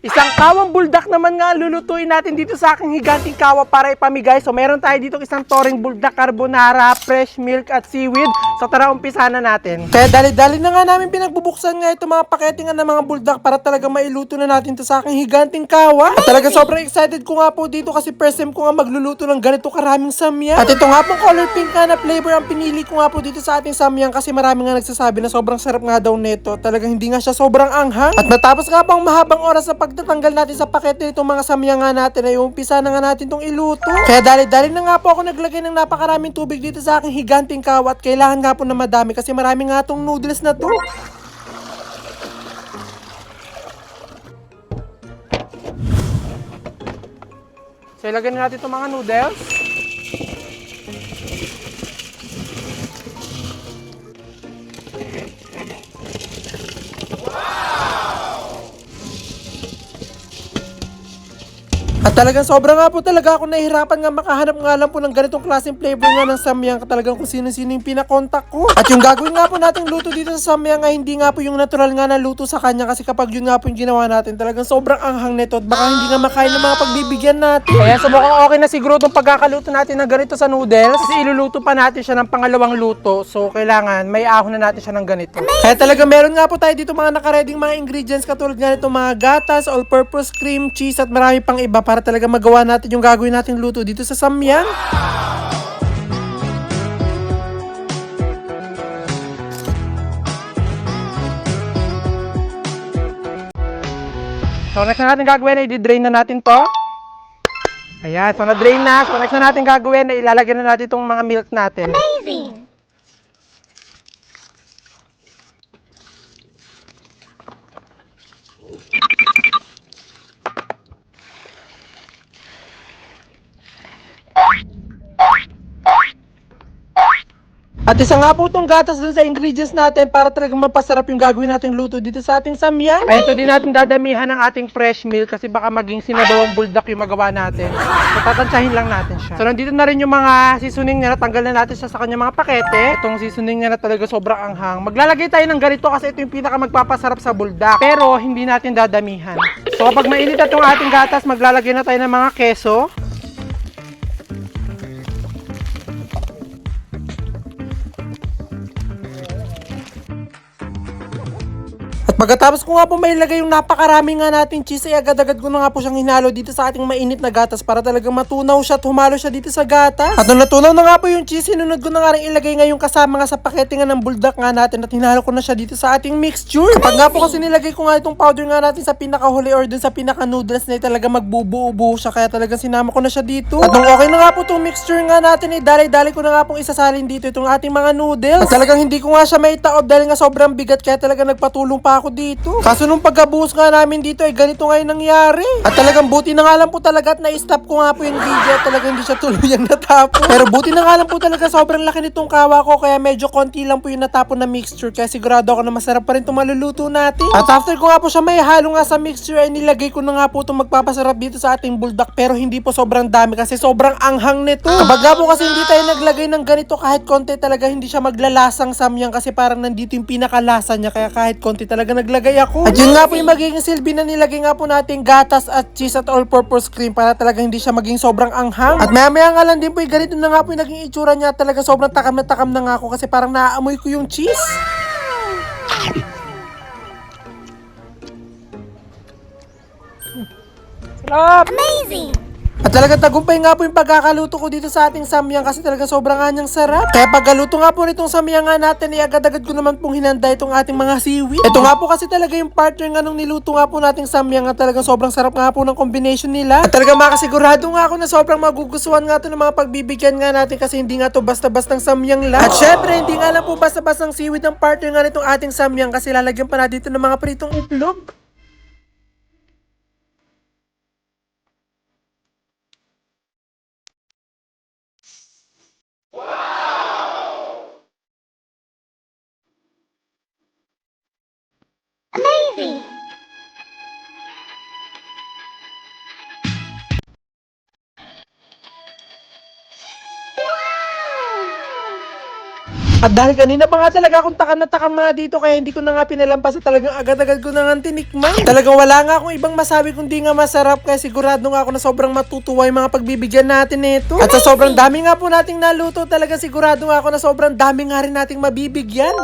Isang kawang buldak naman nga lulutuin natin dito sa aking higanting kawa para ipamigay. So meron tayo dito isang toring buldak carbonara, fresh milk at seaweed. So tara, umpisa na natin. Kaya dali-dali na nga namin pinagbubuksan nga ito mga pakete nga ng mga buldak para talaga mailuto na natin ito sa aking higanting kawa. At talaga sobrang excited ko nga po dito kasi first time ko nga magluluto ng ganito karaming samyang. At ito nga pong color pink nga na flavor ang pinili ko nga po dito sa ating samyang kasi marami nga nagsasabi na sobrang sarap nga daw nito. Talagang hindi nga siya sobrang anghang. At matapos nga pang mahabang oras sa pagtatanggal natin sa pakete nitong mga samyang nga natin ay umpisa na nga natin itong iluto. Kaya dali-dali na nga po ako naglagay ng napakaraming tubig dito sa aking higanting kawa at kailangan nga po na madami kasi marami nga itong noodles na to. So ilagay na natin itong mga noodles. At talagang sobra nga po talaga ako nahihirapan nga makahanap nga lang po ng ganitong klaseng flavor nga ng samyang. Talagang kung sino-sino yung pinakontak ko. At yung gagawin nga po nating luto dito sa samyang ay hindi nga po yung natural nga na luto sa kanya. Kasi kapag yun nga po yung ginawa natin, talagang sobrang anghang nito. At baka hindi nga makain ng mga pagbibigyan natin. Kaya so mukhang okay na siguro itong pagkakaluto natin ng ganito sa noodles. Kasi iluluto pa natin siya ng pangalawang luto. So kailangan may ahon na natin siya ng ganito. Kaya talaga meron nga po tayo dito mga nakareding mga ingredients katulad nga nito mga gatas, all-purpose cream, cheese at marami pang iba para talaga magawa natin yung gagawin nating luto dito sa samyang. So next na natin gagawin ay i-drain na natin to. Ayan, so na-drain na. So next na natin gagawin ay ilalagay na natin itong mga milk natin. Amazing! At isa nga po itong gatas dun sa ingredients natin para talagang mapasarap yung gagawin nating luto dito sa ating samyang. Ayan, so din natin dadamihan ng ating fresh milk kasi baka maging sinabawang buldak yung magawa natin. So tatantsahin lang natin siya. So nandito na rin yung mga seasoning niya, natanggal na natin siya sa kanyang mga pakete. Itong seasoning niya na talaga sobrang anghang. Maglalagay tayo ng ganito kasi ito yung pinaka magpapasarap sa buldak. Pero hindi natin dadamihan. So kapag mainit na itong ating gatas, maglalagay na tayo ng mga keso. Pagkatapos ko nga po mailagay yung napakarami nga nating cheese ay agad-agad ko na nga po siyang hinalo dito sa ating mainit na gatas para talagang matunaw siya at humalo siya dito sa gatas. At nung natunaw na nga po yung cheese, sinunod ko na nga rin ilagay nga yung kasama nga sa pakete nga ng buldak nga natin at hinalo ko na siya dito sa ating mixture. Kapag nga po kasi nilagay ko nga itong powder nga natin sa pinakahuli or dun sa pinaka-noodles na talaga magbubuo-buo siya kaya talagang sinama ko na siya dito. At nung okay na nga po itong mixture nga natin ay dali-dali ko na nga pong isasalin dito itong ating mga noodles. At talagang hindi ko nga siya maitaob dahil nga sobrang bigat kaya talagang nagpatulong pa ako dito. Kaso nung pagkabuhos nga namin dito ay ganito nga yung nangyari. At talagang buti na nga lang po talaga at na-stop ko nga po yung video at talagang hindi siya tuluyang natapon. Pero buti na nga lang po talaga sobrang laki nitong kawa ko kaya medyo konti lang po yung natapon na mixture kaya sigurado ako na masarap pa rin itong maluluto natin. At after ko nga po siya may halo nga sa mixture ay nilagay ko na nga po itong magpapasarap dito sa ating buldak pero hindi po sobrang dami kasi sobrang anghang nito. Kapag nga po kasi hindi tayo naglagay ng ganito kahit konti talaga hindi siya maglalasang samyang kasi parang nandito yung pinakalasa niya kaya kahit konti talaga naglagay ako. At yun nga po yung magiging silbi na nilagay nga po natin gatas at cheese at all-purpose cream para talaga hindi siya maging sobrang anghang. At maya-maya nga lang din po yung ganito na nga po yung naging itsura niya. Talaga sobrang takam na nga ako kasi parang naaamoy ko yung cheese. Sarap! Amazing! At talagang tagumpay nga po yung pagkakaluto ko dito sa ating samyang kasi talaga sobrang anyang sarap. Kaya pagkaluto nga po nitong samyang nga natin, agad-agad ko naman pong hinanda itong ating mga seaweed. Ito nga po kasi talaga yung partner nga nung niluto nga po nating samyang nga talagang sobrang sarap nga po ng combination nila. At talagang makasigurado nga ako na sobrang magugustuhan nga ito ng mga pagbibigyan nga natin kasi hindi nga to basta-bastang samyang lang. At syempre, hindi nga lang po basta-bastang seaweed ang partner nga nitong ating samyang kasi lalagyan pa natin ito ng mga pritong itlog. Amazing! At dahil kanina pa nga talaga akong takam na takam nga dito, kaya hindi ko na nga pinalampas at talagang agad-agad ko na nga tinikman. Talagang wala nga akong ibang masabi kundi nga masarap, kaya sigurado nga ako na sobrang matutuwa yung mga pagbibigyan natin nito. At sa sobrang dami nga po nating naluto, talaga sigurado nga ako na sobrang dami nga rin nating mabibigyan.